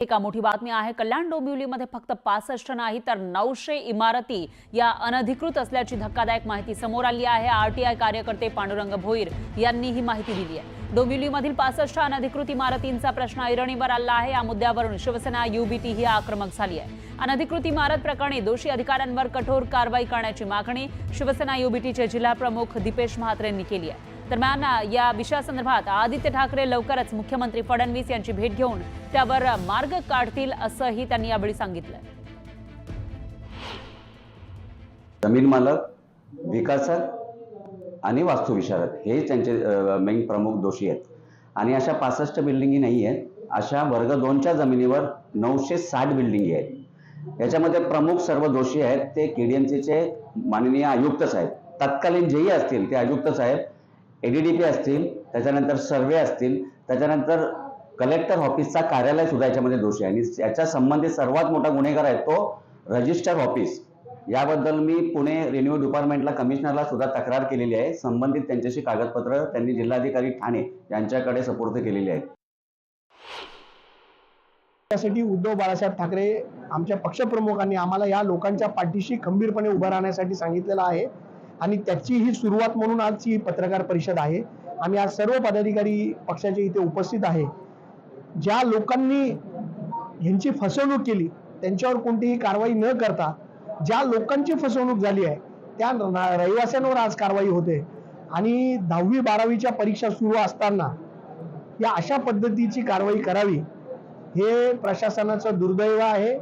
एका मोठी बातमी आहे। कल्याण डोंबिवलीमध्ये फक्त 65 नाही तर 900 इमारती या अनधिकृत असल्याची धक्कादायक माहिती समोर आली आहे। आरटीआय कार्यकर्ते पांडुरंग भोईर यांनी ही माहिती दिली आहे। डोंबिवलीमधील 65 अनधिकृत इमारतींचा प्रश्न ऐरणीवर आला आहे। या मुद्द्यावरून शिवसेना युबीटी ही आक्रमक झाली आहे। अनधिकृत इमारत प्रकरणी दोषी अधिकाऱ्यांवर कठोर कारवाई करण्याची मागणी शिवसेना युबीटीचे जिल्हा प्रमुख दीपेश म्हात्रेंनी केली आहे। दरम्यान या विषयासंदर्भात आदित्य ठाकरे लवकरच मुख्यमंत्री फडणवीस यांची भेट घेऊन त्यावर मार्ग काढतील असंही त्यांनी यावेळी सांगितलं। जमीन मालक, विकासक आणि वास्तुविशारद हे त्यांचे मेन प्रमुख दोषी आहेत आणि अशा 65 बिल्डिंगी नाही आहेत। अशा वर्ग 2च्या जमिनीवर 960 बिल्डिंगी आहेत। याच्यामध्ये प्रमुख सर्व दोषी आहेत ते केडीएमसीचे माननीय आयुक्त साहेब, तत्कालीन जेही असतील ते आयुक्त साहेब, एडीडीपी असतील, त्याच्यानंतर सर्वे असतील, त्याच्यानंतर कलेक्टर ऑफिसचा कार्यालय सुद्धा याच्यामध्ये दोषी आहे। आणि याच्या संबंधित सर्वात मोठा गुन्हेगार आहे तो रजिस्टर ऑफिस। याबद्दल मी पुणे रेव्हेन्यू डिपार्टमेंटला कमिशनरला सुद्धा तक्रार केलेली आहे। संबंधित त्यांच्याशी कागदपत्र त्यांनी जिल्हाधिकारी ठाणे यांच्याकडे सुपूर्द केलेली आहेत। त्यासाठी उद्धव बाळासाहेब ठाकरे आमच्या पक्षप्रमुखांनी आम्हाला या लोकांच्या पाठीशी खंबीरपणे उभं राहण्यासाठी सांगितलेलं आहे आणि त्याची ही सुरुवात म्हणून आजची पत्रकार परिषद आहे। आम्ही आज सर्व पदाधिकारी पक्षाचे इथे उपस्थित आहे। ज्या लोकांनी यांची फसवणूक केली त्यांच्यावर कोणतीही कारवाई न करता ज्या लोकांची फसवणूक झाली आहे त्या रहिवाशांवर आज कारवाई होते आणि 10वी 12वीच्या परीक्षा सुरू असताना या अशा पद्धतीची कारवाई करावी हे प्रशासनाचं दुर्दैव आहे।